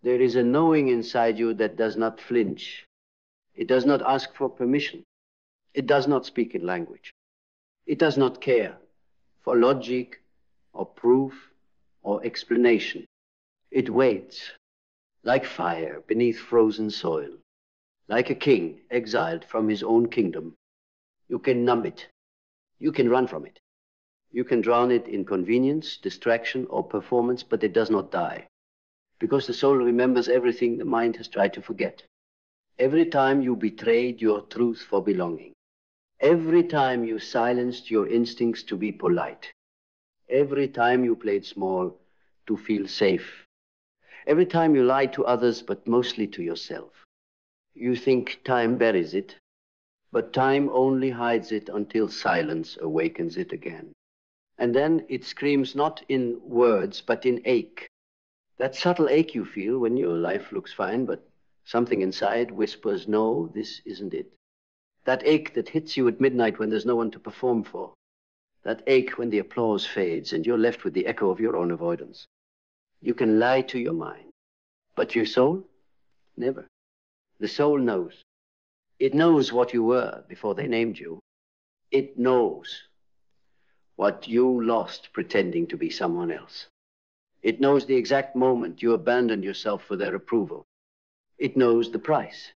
There is a knowing inside you that does not flinch. It does not ask for permission. It does not speak in language. It does not care for logic or proof or explanation. It waits like fire beneath frozen soil, like a king exiled from his own kingdom. You can numb it. You can run from it. You can drown it in convenience, distraction, or performance, but it does not die. Because the soul remembers everything the mind has tried to forget. Every time you betrayed your truth for belonging. Every time you silenced your instincts to be polite. Every time you played small to feel safe. Every time you lied to others, but mostly to yourself. You think time buries it, but time only hides it until silence awakens it again. And then it screams not in words, but in ache. That subtle ache you feel when your life looks fine, but something inside whispers, no, this isn't it. That ache that hits you at midnight when there's no one to perform for. That ache when the applause fades and you're left with the echo of your own avoidance. You can lie to your mind, but your soul? Never. The soul knows. It knows what you were before they named you. It knows what you lost pretending to be someone else. It knows the exact moment you abandoned yourself for their approval. It knows the price,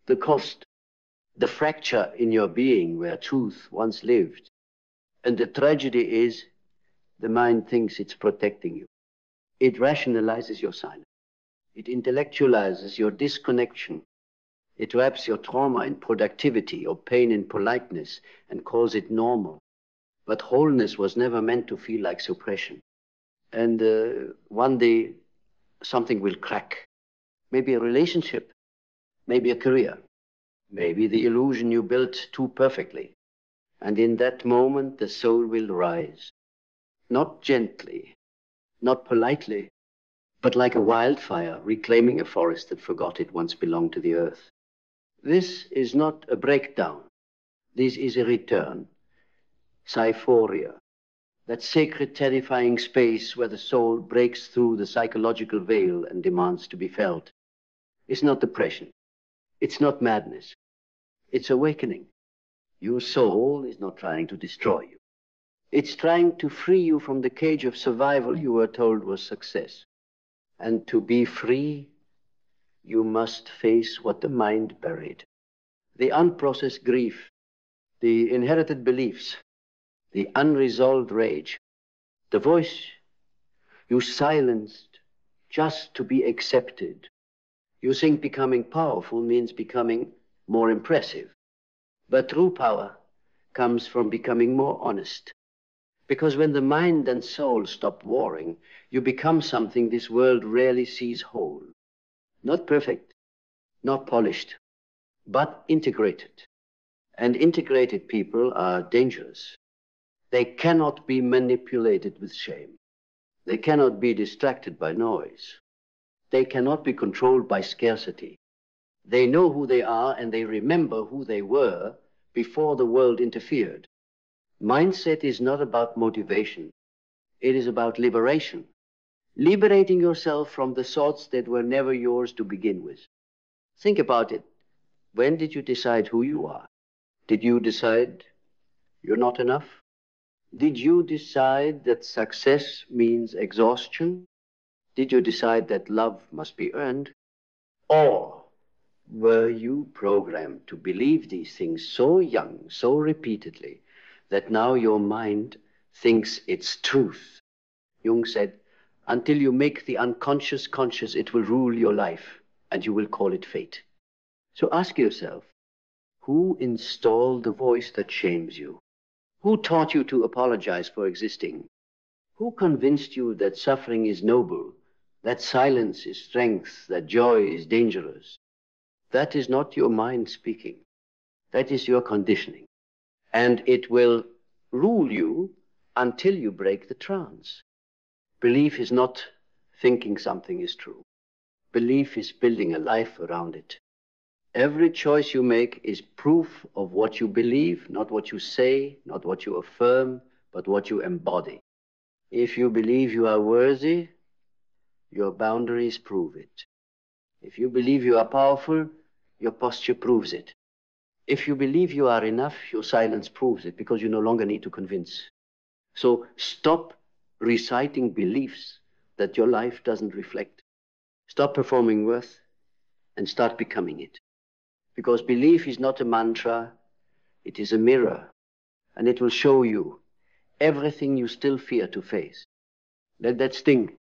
the cost, the fracture in your being where truth once lived. And the tragedy is, the mind thinks it's protecting you. It rationalizes your silence. It intellectualizes your disconnection. It wraps your trauma in productivity or pain in politeness and calls it normal. But wholeness was never meant to feel like suppression. And one day, something will crack. Maybe a relationship, maybe a career, maybe the illusion you built too perfectly. And in that moment, the soul will rise. Not gently, not politely, but like a wildfire reclaiming a forest that forgot it once belonged to the earth. This is not a breakdown. This is a return. Cyphoria. That sacred, terrifying space where the soul breaks through the psychological veil and demands to be felt. It's not depression. It's not madness. It's awakening. Your soul is not trying to destroy you. It's trying to free you from the cage of survival you were told was success. And to be free, you must face what the mind buried. The unprocessed grief, the inherited beliefs, the unresolved rage, the voice you silenced just to be accepted. You think becoming powerful means becoming more impressive. But true power comes from becoming more honest. Because when the mind and soul stop warring, you become something this world rarely sees whole. Not perfect, not polished, but integrated. And integrated people are dangerous. They cannot be manipulated with shame. They cannot be distracted by noise. They cannot be controlled by scarcity. They know who they are and they remember who they were before the world interfered. Mindset is not about motivation. It is about liberation. Liberating yourself from the thoughts that were never yours to begin with. Think about it. When did you decide who you are? Did you decide you're not enough? Did you decide that success means exhaustion? Did you decide that love must be earned? Or were you programmed to believe these things so young, so repeatedly, that now your mind thinks it's truth? Jung said, until you make the unconscious conscious, it will rule your life, and you will call it fate. So ask yourself, who installed the voice that shames you? Who taught you to apologize for existing? Who convinced you that suffering is noble, that silence is strength, that joy is dangerous? That is not your mind speaking. That is your conditioning. And it will rule you until you break the trance. Belief is not thinking something is true. Belief is building a life around it. Every choice you make is proof of what you believe, not what you say, not what you affirm, but what you embody. If you believe you are worthy, Your boundaries prove it. If you believe you are powerful, your posture proves it. If you believe you are enough, your silence proves it, because you no longer need to convince. So stop reciting beliefs that your life doesn't reflect. Stop performing worth and start becoming it. Because belief is not a mantra, it is a mirror, and it will show you everything you still fear to face. Let that sting.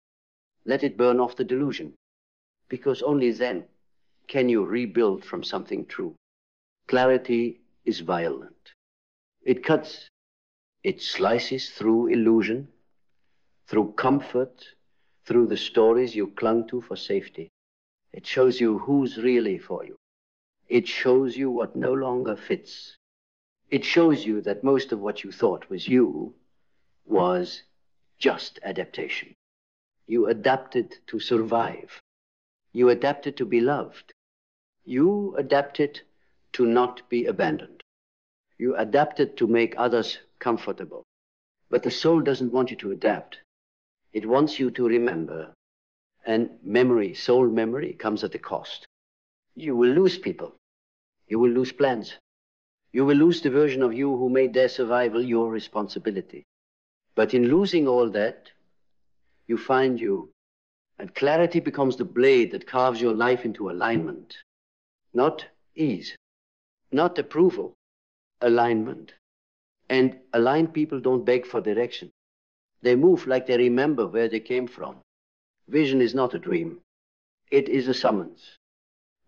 Let it burn off the delusion, because only then can you rebuild from something true. Clarity is violent. It cuts, it slices through illusion, through comfort, through the stories you clung to for safety. It shows you who's really for you. It shows you what no longer fits. It shows you that most of what you thought was you was just adaptation. You adapted to survive. You adapted to be loved. You adapted to not be abandoned. You adapted to make others comfortable. But the soul doesn't want you to adapt. It wants you to remember. And memory, soul memory, comes at a cost. You will lose people. You will lose plans. You will lose the version of you who made their survival your responsibility. But in losing all that, you find you. And clarity becomes the blade that carves your life into alignment. Not ease, not approval, alignment. And aligned people don't beg for direction. They move like they remember where they came from. Vision is not a dream. It is a summons.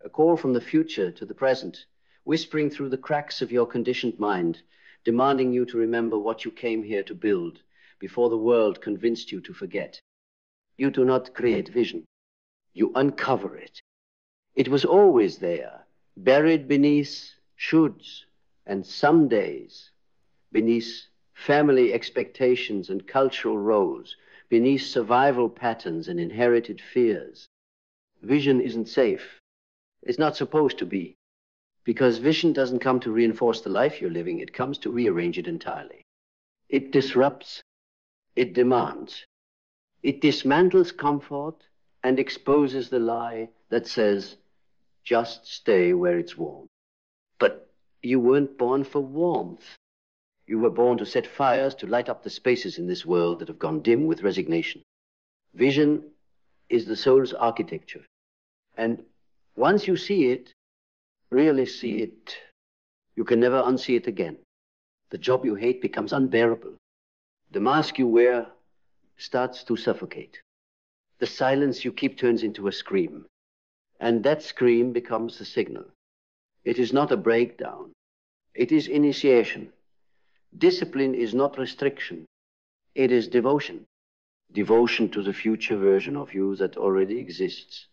A call from the future to the present, whispering through the cracks of your conditioned mind, demanding you to remember what you came here to build before the world convinced you to forget. You do not create vision. You uncover it. It was always there, buried beneath shoulds and some days, beneath family expectations and cultural roles, beneath survival patterns and inherited fears. Vision isn't safe. It's not supposed to be, because vision doesn't come to reinforce the life you're living. It comes to rearrange it entirely. It disrupts. It demands. It dismantles comfort and exposes the lie that says, just stay where it's warm. But you weren't born for warmth. You were born to set fires, to light up the spaces in this world that have gone dim with resignation. Vision is the soul's architecture. And once you see it, really see it, you can never unsee it again. The job you hate becomes unbearable. The mask you wear starts to suffocate. The silence you keep turns into a scream. And that scream becomes the signal. It is not a breakdown. It is initiation. Discipline is not restriction. It is devotion. Devotion to the future version of you that already exists.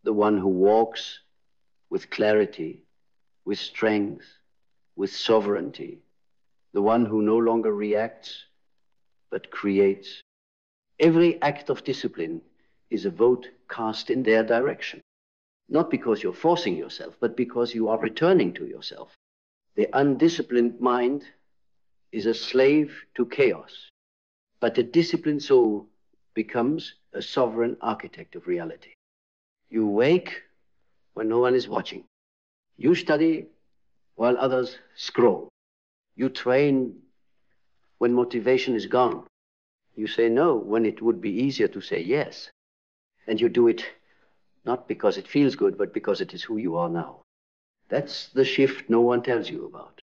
The one who walks with clarity, with strength, with sovereignty. The one who no longer reacts, but creates. Every act of discipline is a vote cast in their direction. Not because you're forcing yourself, but because you are returning to yourself. The undisciplined mind is a slave to chaos, but the disciplined soul becomes a sovereign architect of reality. You wake when no one is watching. You study while others scroll. You train when motivation is gone. You say no when it would be easier to say yes. And you do it not because it feels good, but because it is who you are now. That's the shift no one tells you about.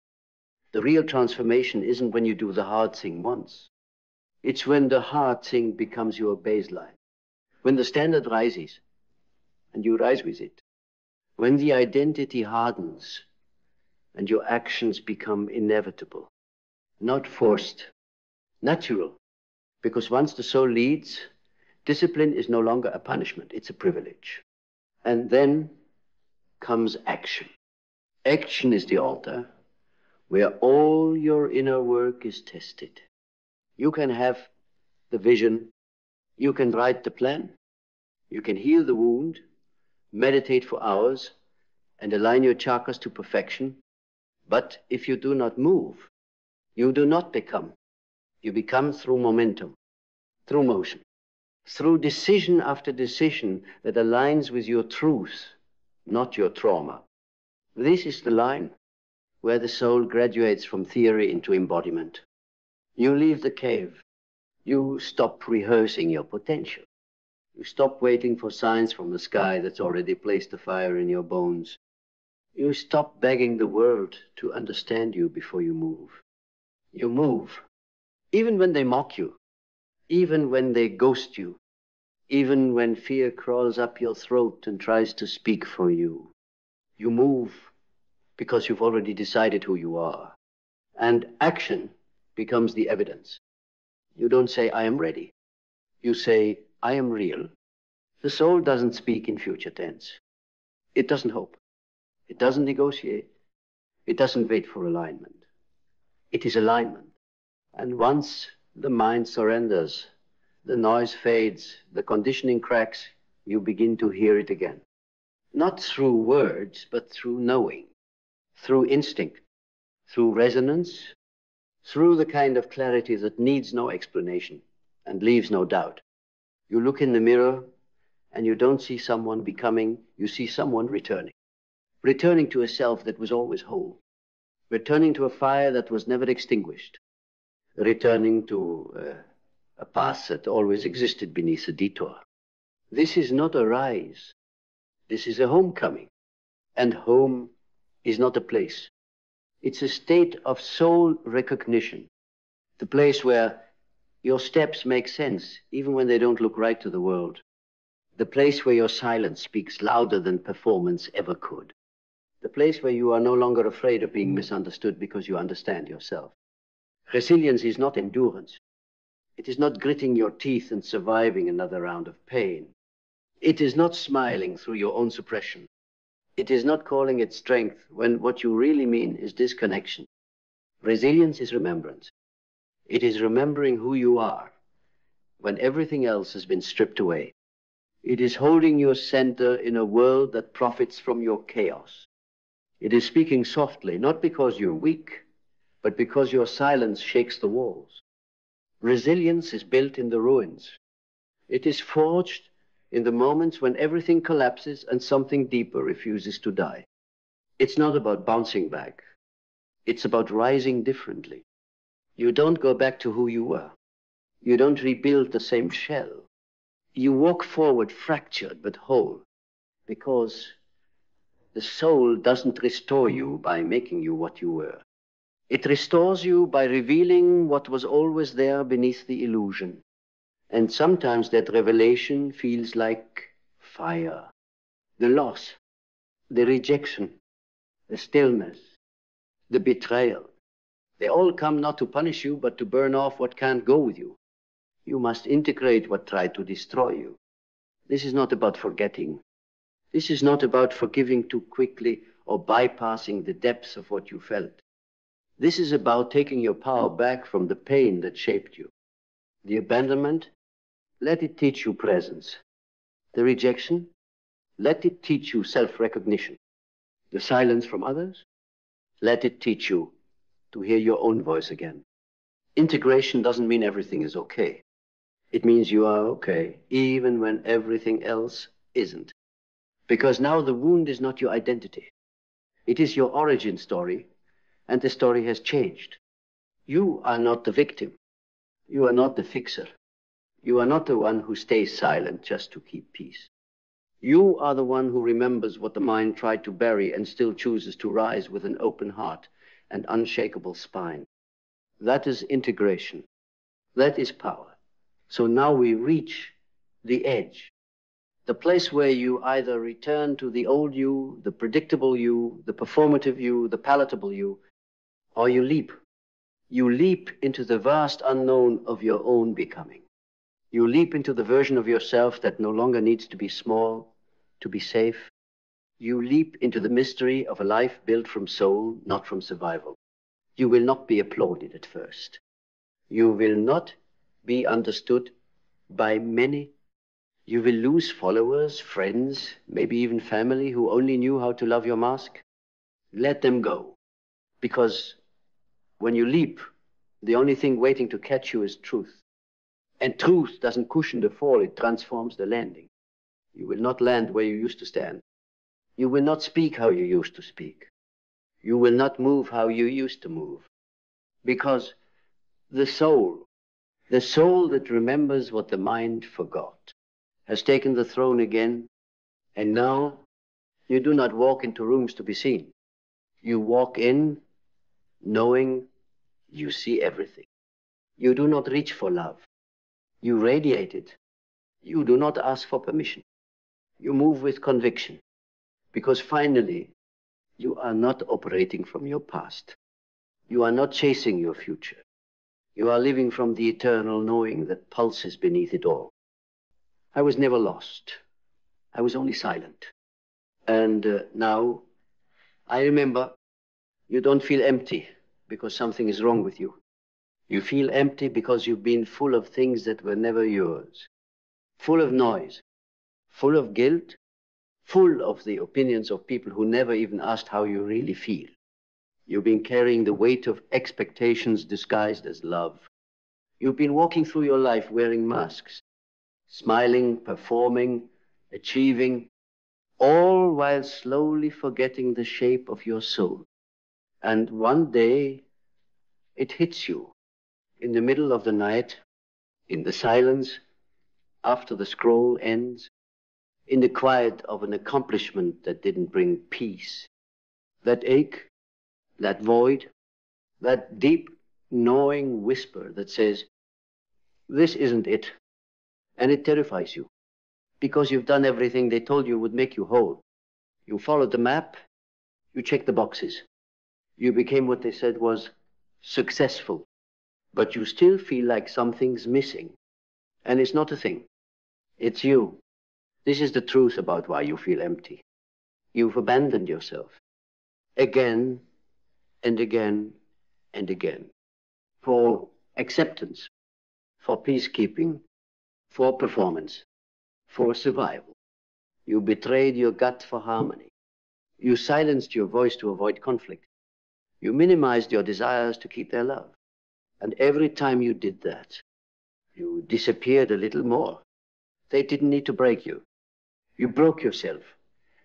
The real transformation isn't when you do the hard thing once. It's when the hard thing becomes your baseline. When the standard rises, and you rise with it. When the identity hardens, and your actions become inevitable. Not forced, natural. Because once the soul leads, discipline is no longer a punishment, it's a privilege. And then comes action. Action is the altar where all your inner work is tested. You can have the vision, you can write the plan, you can heal the wound, meditate for hours, and align your chakras to perfection. But if you do not move, you do not become. You become through momentum, through motion. through decision after decision that aligns with your truth, not your trauma. This is the line where the soul graduates from theory into embodiment. You leave the cave. You stop rehearsing your potential. You stop waiting for signs from the sky that's already placed the fire in your bones. You stop begging the world to understand you before you move. You move, even when they mock you, even when they ghost you, even when fear crawls up your throat and tries to speak for you. You move because you've already decided who you are. And action becomes the evidence. You don't say, I am ready. You say, I am real. The soul doesn't speak in future tense. It doesn't hope. It doesn't negotiate. It doesn't wait for alignment. It is alignment. And once the mind surrenders, the noise fades, the conditioning cracks, you begin to hear it again. Not through words, but through knowing, through instinct, through resonance, through the kind of clarity that needs no explanation and leaves no doubt. You look in the mirror and you don't see someone becoming, you see someone returning. Returning to a self that was always whole. Returning to a fire that was never extinguished. Returning to a path that always existed beneath a detour. This is not a rise. This is a homecoming. And home is not a place. It's a state of soul recognition. The place where your steps make sense, even when they don't look right to the world. The place where your silence speaks louder than performance ever could. The place where you are no longer afraid of being misunderstood because you understand yourself. Resilience is not endurance. It is not gritting your teeth and surviving another round of pain. It is not smiling through your own suppression. It is not calling it strength when what you really mean is disconnection. Resilience is remembrance. It is remembering who you are when everything else has been stripped away. It is holding your center in a world that profits from your chaos. It is speaking softly, not because you're weak, but because your silence shakes the walls. Resilience is built in the ruins. It is forged in the moments when everything collapses and something deeper refuses to die. It's not about bouncing back. It's about rising differently. You don't go back to who you were. You don't rebuild the same shell. You walk forward fractured but whole, because the soul doesn't restore you by making you what you were. It restores you by revealing what was always there beneath the illusion. And sometimes that revelation feels like fire. The loss, the rejection, the stillness, the betrayal. They all come not to punish you, but to burn off what can't go with you. You must integrate what tried to destroy you. This is not about forgetting. This is not about forgiving too quickly or bypassing the depths of what you felt. This is about taking your power back from the pain that shaped you. The abandonment, let it teach you presence. The rejection, let it teach you self-recognition. The silence from others, let it teach you to hear your own voice again. Integration doesn't mean everything is okay. It means you are okay, even when everything else isn't. Because now the wound is not your identity. It is your origin story, and the story has changed. You are not the victim. You are not the fixer. You are not the one who stays silent just to keep peace. You are the one who remembers what the mind tried to bury and still chooses to rise with an open heart and unshakable spine. That is integration. That is power. So now we reach the edge. The place where you either return to the old you, the predictable you, the performative you, the palatable you, or you leap. You leap into the vast unknown of your own becoming. You leap into the version of yourself that no longer needs to be small, to be safe. You leap into the mystery of a life built from soul, not from survival. You will not be applauded at first. You will not be understood by many. You will lose followers, friends, maybe even family who only knew how to love your mask. Let them go. Because when you leap, the only thing waiting to catch you is truth. And truth doesn't cushion the fall, it transforms the landing. You will not land where you used to stand. You will not speak how you used to speak. You will not move how you used to move. Because the soul that remembers what the mind forgot, has taken the throne again, and now you do not walk into rooms to be seen. You walk in knowing you see everything. You do not reach for love. You radiate it. You do not ask for permission. You move with conviction, because finally, you are not operating from your past. You are not chasing your future. You are living from the eternal knowing that pulses beneath it all. I was never lost. I was only silent. And now, I remember, you don't feel empty because something is wrong with you. You feel empty because you've been full of things that were never yours. Full of noise, full of guilt, full of the opinions of people who never even asked how you really feel. You've been carrying the weight of expectations disguised as love. You've been walking through your life wearing masks, smiling, performing, achieving, all while slowly forgetting the shape of your soul. And one day, it hits you in the middle of the night, in the silence, after the scroll ends, in the quiet of an accomplishment that didn't bring peace. That ache, that void, that deep gnawing whisper that says, this isn't it. And it terrifies you, because you've done everything they told you would make you whole. You followed the map, you checked the boxes. You became what they said was successful, but you still feel like something's missing. And it's not a thing, it's you. This is the truth about why you feel empty. You've abandoned yourself again and again and again for acceptance, for peacekeeping, for performance, for survival. You betrayed your gut for harmony. You silenced your voice to avoid conflict. You minimized your desires to keep their love. And every time you did that, you disappeared a little more. They didn't need to break you. You broke yourself,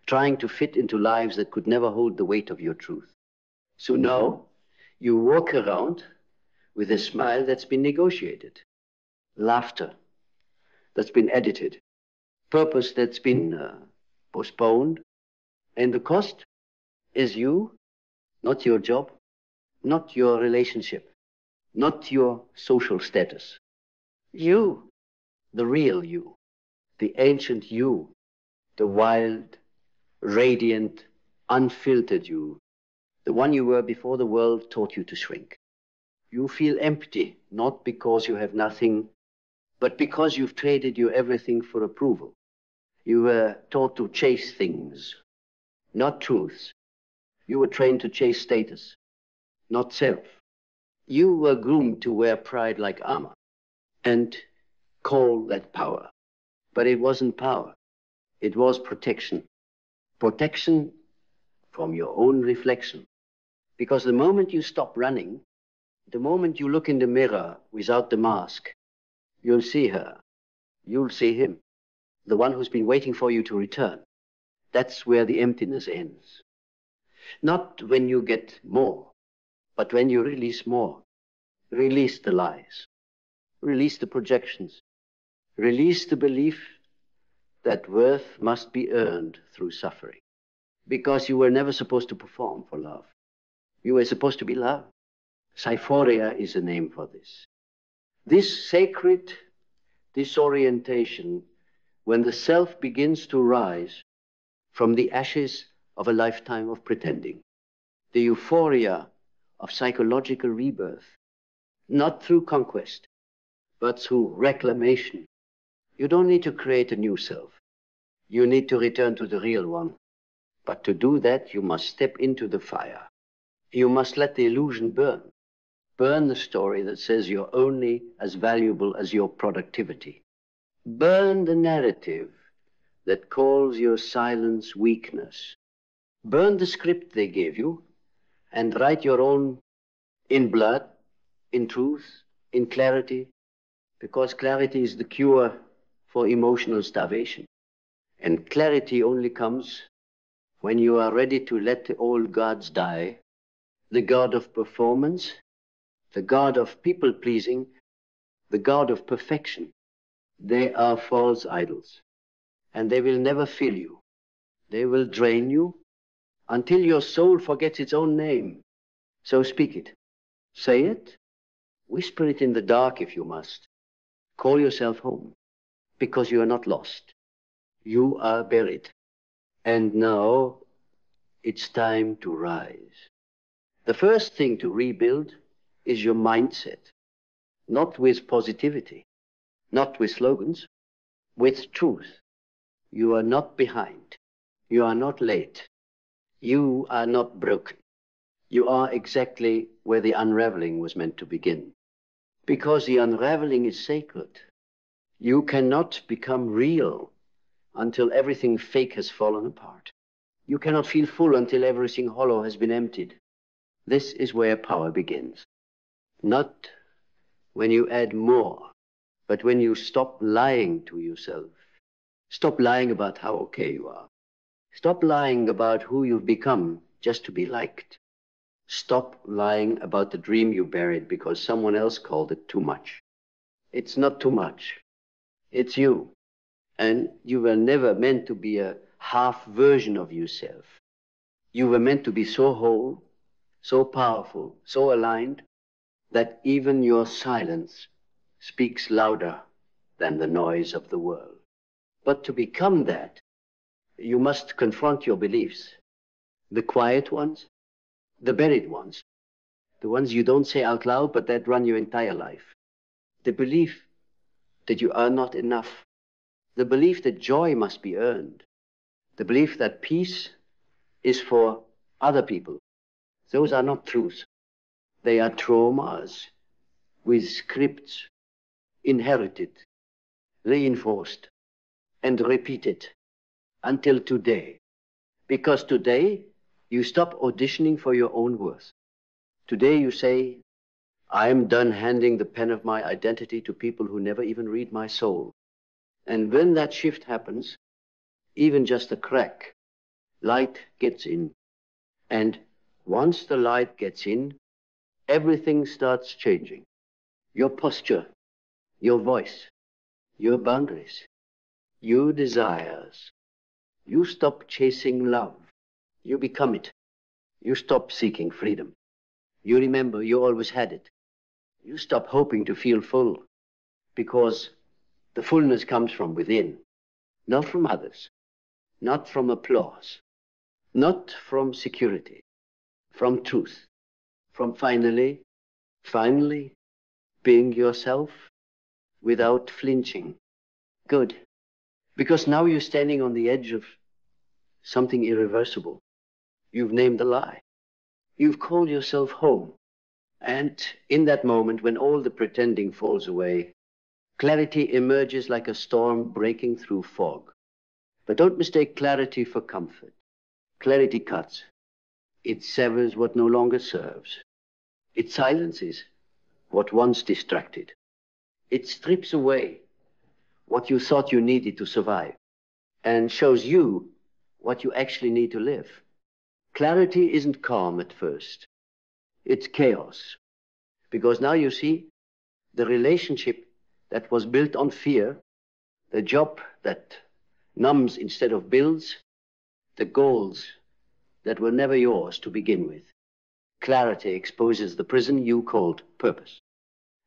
trying to fit into lives that could never hold the weight of your truth. So now, you walk around with a smile that's been negotiated, laughter that's been edited, purpose that's been postponed, and the cost is you, not your job, not your relationship, not your social status. You, the real you, the ancient you, the wild, radiant, unfiltered you, the one you were before the world taught you to shrink. You feel empty, not because you have nothing, but because you've traded your everything for approval. You were taught to chase things, not truths. You were trained to chase status, not self. You were groomed to wear pride like armor and call that power. But it wasn't power. It was protection. Protection from your own reflection. Because the moment you stop running, the moment you look in the mirror without the mask, you'll see her. You'll see him. The one who's been waiting for you to return. That's where the emptiness ends. Not when you get more, but when you release more. Release the lies. Release the projections. Release the belief that worth must be earned through suffering. Because you were never supposed to perform for love. You were supposed to be loved. Syphoria is a name for this. This sacred disorientation, when the self begins to rise from the ashes of a lifetime of pretending. The euphoria of psychological rebirth, not through conquest, but through reclamation. You don't need to create a new self. You need to return to the real one. But to do that, you must step into the fire. You must let the illusion burn. Burn the story that says you're only as valuable as your productivity. Burn the narrative that calls your silence weakness. Burn the script they gave you and write your own in blood, in truth, in clarity, because clarity is the cure for emotional starvation. And clarity only comes when you are ready to let the old gods die, the god of performance, the god of people-pleasing, the god of perfection. They are false idols, and they will never fill you. They will drain you until your soul forgets its own name. So speak it. Say it. Whisper it in the dark if you must. Call yourself home, because you are not lost. You are buried. And now it's time to rise. The first thing to rebuild is your mindset, not with positivity, not with slogans, with truth. You are not behind. You are not late. You are not broken. You are exactly where the unraveling was meant to begin. Because the unraveling is sacred. You cannot become real until everything fake has fallen apart. You cannot feel full until everything hollow has been emptied. This is where power begins. Not when you add more, but when you stop lying to yourself. Stop lying about how okay you are. Stop lying about who you've become just to be liked. Stop lying about the dream you buried because someone else called it too much. It's not too much. It's you. And you were never meant to be a half version of yourself. You were meant to be so whole, so powerful, so aligned, that even your silence speaks louder than the noise of the world. But to become that, you must confront your beliefs. The quiet ones, the buried ones, the ones you don't say out loud, but that run your entire life. The belief that you are not enough. The belief that joy must be earned. The belief that peace is for other people. Those are not truths. They are traumas with scripts inherited, reinforced, and repeated until today. Because today, you stop auditioning for your own worth. Today you say, I am done handing the pen of my identity to people who never even read my soul. And when that shift happens, even just a crack, light gets in. And once the light gets in, everything starts changing. Your posture, your voice, your boundaries, your desires. You stop chasing love. You become it. You stop seeking freedom. You remember you always had it. You stop hoping to feel full, because the fullness comes from within, not from others, not from applause, not from security, from truth, from finally being yourself without flinching. Good. Because now you're standing on the edge of something irreversible. You've named the lie. You've called yourself home. And in that moment, when all the pretending falls away, clarity emerges like a storm breaking through fog. But don't mistake clarity for comfort. Clarity cuts. It severs what no longer serves. It silences what once distracted. It strips away what you thought you needed to survive and shows you what you actually need to live. Clarity isn't calm at first. It's chaos. Because now you see the relationship that was built on fear, the job that numbs instead of builds, the goals that were never yours to begin with. Clarity exposes the prison you called purpose,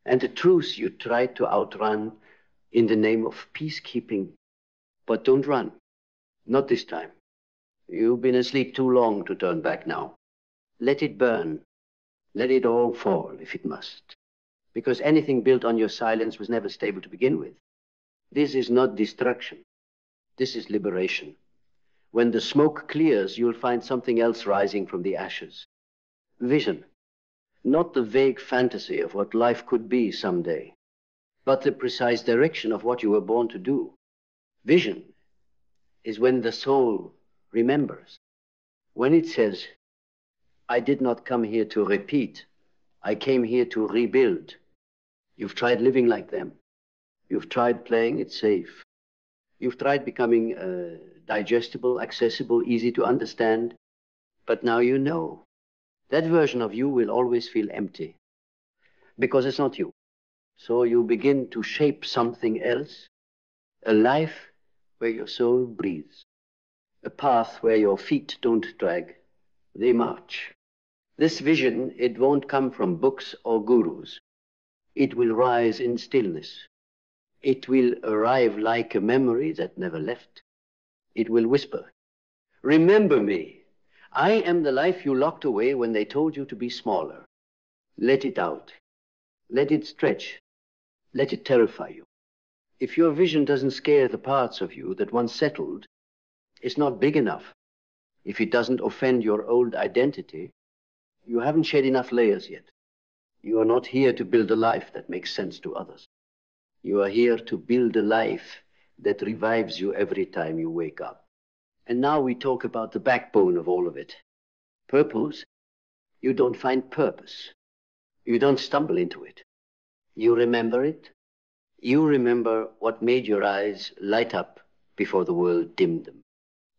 and the truth you tried to outrun in the name of peacekeeping. But don't run. Not this time. You've been asleep too long to turn back now. Let it burn. Let it all fall if it must. Because anything built on your silence was never stable to begin with. This is not destruction. This is liberation. When the smoke clears, you'll find something else rising from the ashes. Vision. Not the vague fantasy of what life could be someday, but the precise direction of what you were born to do. Vision is when the soul remembers. When it says, I did not come here to repeat. I came here to rebuild. You've tried living like them. You've tried playing it safe. You've tried becoming digestible, accessible, easy to understand. But now you know. That version of you will always feel empty because it's not you. So you begin to shape something else, a life where your soul breathes, a path where your feet don't drag, they march. This vision, it won't come from books or gurus. It will rise in stillness. It will arrive like a memory that never left. It will whisper, remember me. I am the life you locked away when they told you to be smaller. Let it out. Let it stretch. Let it terrify you. If your vision doesn't scare the parts of you that once settled, it's not big enough. If it doesn't offend your old identity, you haven't shed enough layers yet. You are not here to build a life that makes sense to others. You are here to build a life that revives you every time you wake up. And now we talk about the backbone of all of it. Purpose. You don't find purpose. You don't stumble into it. You remember it. You remember what made your eyes light up before the world dimmed them.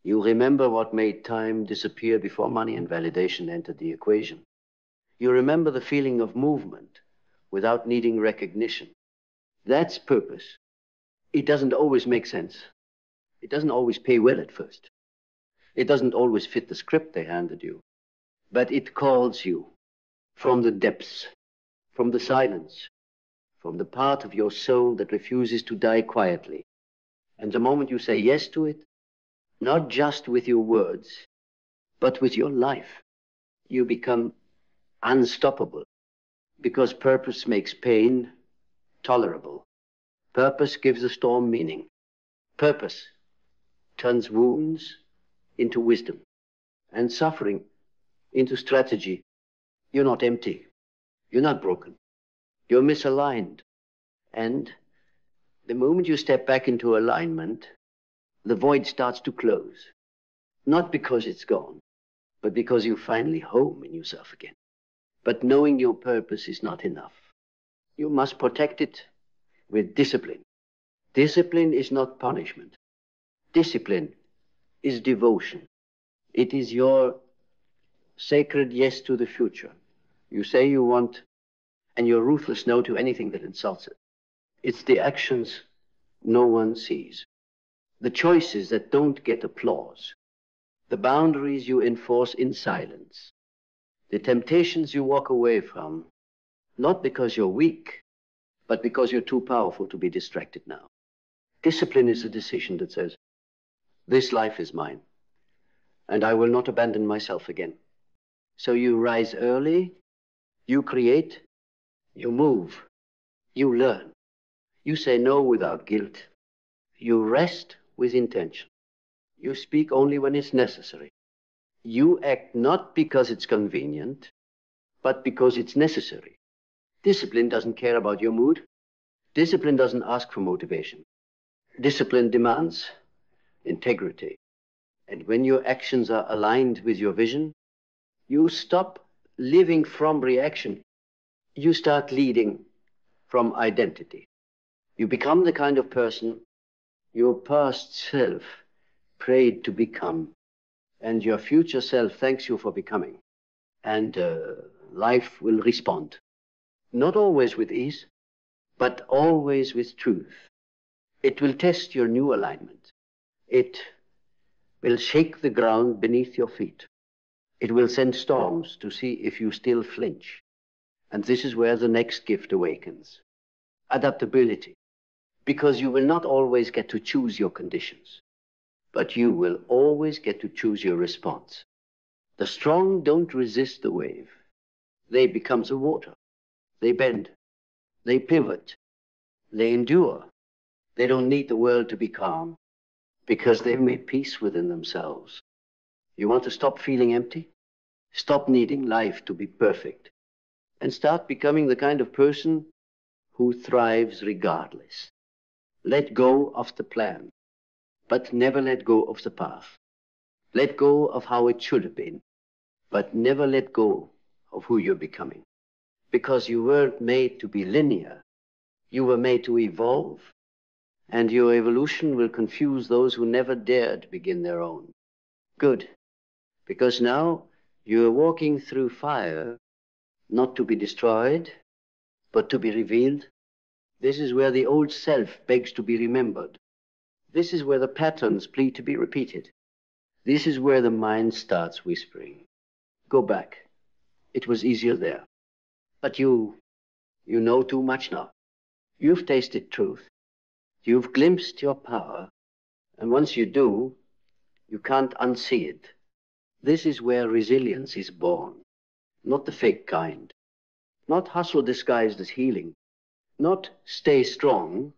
You remember what made time disappear before money and validation entered the equation. You remember the feeling of movement without needing recognition. That's purpose. It doesn't always make sense. It doesn't always pay well at first. It doesn't always fit the script they handed you. But it calls you from the depths, from the silence, from the part of your soul that refuses to die quietly. And the moment you say yes to it, not just with your words, but with your life, you become unstoppable. Because purpose makes pain tolerable. Purpose gives a storm meaning. Purpose turns wounds into wisdom and suffering into strategy. You're not empty. You're not broken. You're misaligned. And the moment you step back into alignment, the void starts to close. Not because it's gone, but because you're finally home in yourself again. But knowing your purpose is not enough. You must protect it with discipline. Discipline is not punishment. Discipline is devotion. It is your sacred yes to the future. You say you want, and your ruthless no to anything that insults it. It's the actions no one sees. The choices that don't get applause. The boundaries you enforce in silence. The temptations you walk away from, not because you're weak, but because you're too powerful to be distracted now. Discipline is a decision that says, this life is mine, and I will not abandon myself again. So you rise early, you create, you move, you learn. You say no without guilt. You rest with intention. You speak only when it's necessary. You act not because it's convenient, but because it's necessary. Discipline doesn't care about your mood. Discipline doesn't ask for motivation. Discipline demands integrity. And when your actions are aligned with your vision, you stop living from reaction. You start leading from identity. You become the kind of person your past self prayed to become, and your future self thanks you for becoming. And life will respond. Not always with ease, but always with truth. It will test your new alignment. It will shake the ground beneath your feet. It will send storms to see if you still flinch. And this is where the next gift awakens. Adaptability. Because you will not always get to choose your conditions, but you will always get to choose your response. The strong don't resist the wave. They become the water. They bend. They pivot. They endure. They don't need the world to be calm because they've made peace within themselves. You want to stop feeling empty? Stop needing life to be perfect and start becoming the kind of person who thrives regardless. Let go of the plan, but never let go of the path. Let go of how it should have been, but never let go of who you're becoming. Because you weren't made to be linear. You were made to evolve And your evolution will confuse those who never dared begin their own. Good. Because now you're walking through fire, not to be destroyed, but to be revealed. This is where the old self begs to be remembered. This is where the patterns plead to be repeated. This is where the mind starts whispering. Go back. It was easier there. But you know too much now. You've tasted truth. You've glimpsed your power. And once you do, you can't unsee it. This is where resilience is born. Not the fake kind. Not hustle disguised as healing. Not stay strong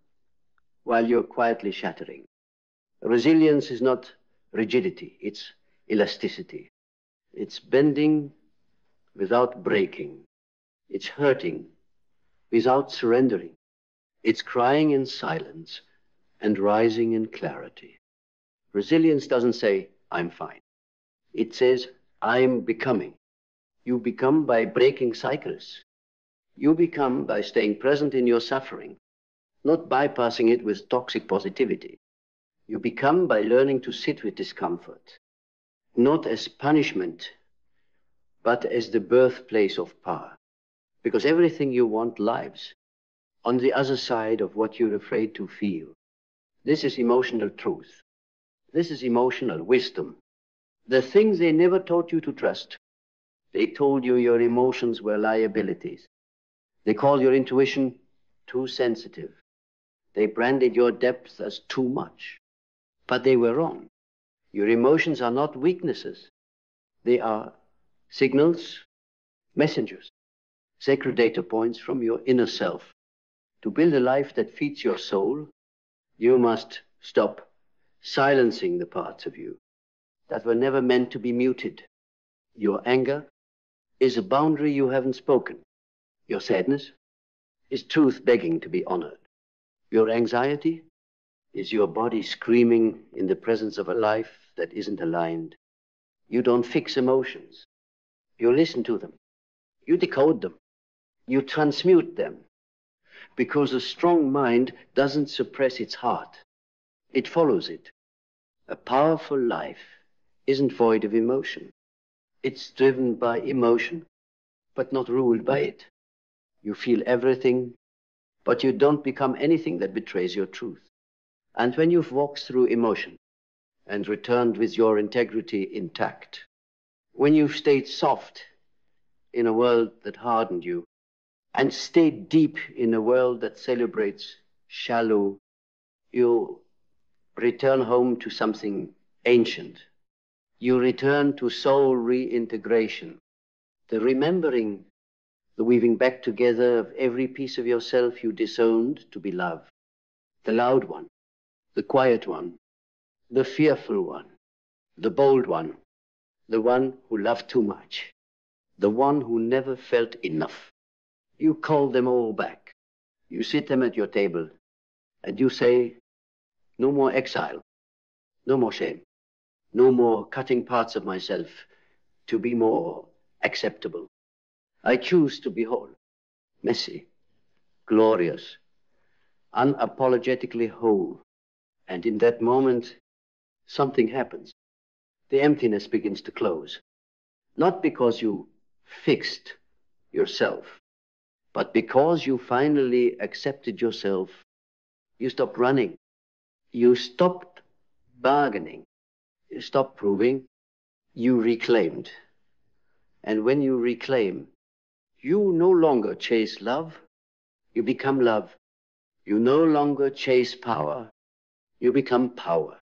while you're quietly shattering. Resilience is not rigidity, it's elasticity. It's bending without breaking. It's hurting without surrendering. It's crying in silence and rising in clarity. Resilience doesn't say, I'm fine. It says, I'm becoming. You become by breaking cycles. You become by staying present in your suffering, not bypassing it with toxic positivity. You become by learning to sit with discomfort, not as punishment, but as the birthplace of power. Because everything you want lives on the other side of what you're afraid to feel. This is emotional truth. This is emotional wisdom. The things they never taught you to trust. They told you your emotions were liabilities. They called your intuition too sensitive. They branded your depth as too much. But they were wrong. Your emotions are not weaknesses. They are signals, messengers, sacred data points from your inner self. To build a life that feeds your soul, you must stop silencing the parts of you that were never meant to be muted. Your anger is a boundary you haven't spoken. Your sadness is truth begging to be honored. Your anxiety is your body screaming in the presence of a life that isn't aligned. You don't fix emotions. You listen to them. You decode them. You transmute them. Because a strong mind doesn't suppress its heart. It follows it. A powerful life isn't void of emotion. It's driven by emotion, but not ruled by it. You feel everything, but you don't become anything that betrays your truth. And when you've walked through emotion and returned with your integrity intact, when you've stayed soft in a world that hardened you, and stayed deep in a world that celebrates shallow, you return home to something ancient. You return to soul reintegration, the remembering, the weaving back together of every piece of yourself you disowned to be love. The loud one, the quiet one, the fearful one, the bold one, the one who loved too much, the one who never felt enough. You call them all back. You sit them at your table, and you say, no more exile, no more shame, no more cutting parts of myself to be more acceptable. I choose to be whole, messy, glorious, unapologetically whole. And in that moment, something happens. The emptiness begins to close. Not because you fixed yourself, but because you finally accepted yourself. You stopped running. You stopped bargaining. You stopped proving. You reclaimed. And when you reclaim, you no longer chase love. You become love. You no longer chase power. You become power.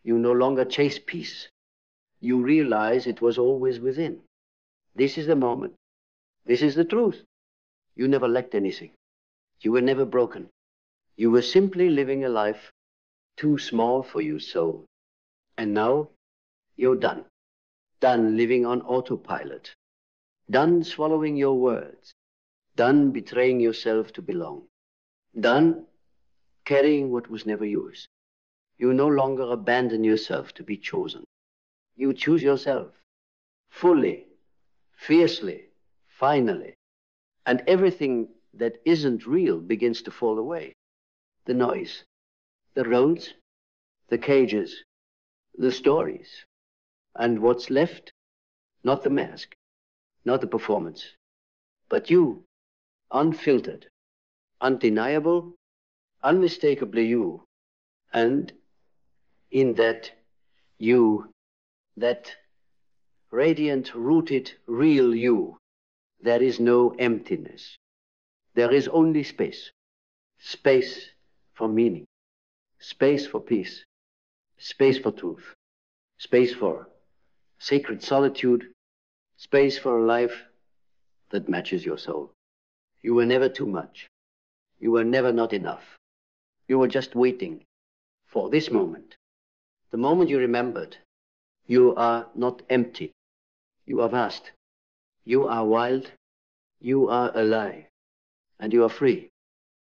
You no longer chase peace. You realize it was always within. This is the moment. This is the truth. You never lacked anything. You were never broken. You were simply living a life too small for your soul. And now you're done. Done living on autopilot. Done swallowing your words. Done betraying yourself to belong. Done carrying what was never yours. You no longer abandon yourself to be chosen. You choose yourself fully, fiercely, finally. And everything that isn't real begins to fall away. The noise, the roles, the cages, the stories. And what's left? Not the mask, not the performance, but you, unfiltered, undeniable, unmistakably you. And in that you, that radiant, rooted, real you, there is no emptiness. There is only space. Space for meaning, space for peace, space for truth, space for sacred solitude, space for a life that matches your soul. You were never too much. You were never not enough. You were just waiting for this moment. The moment you remembered, you are not empty. You are vast. You are wild. You are alive. And you are free.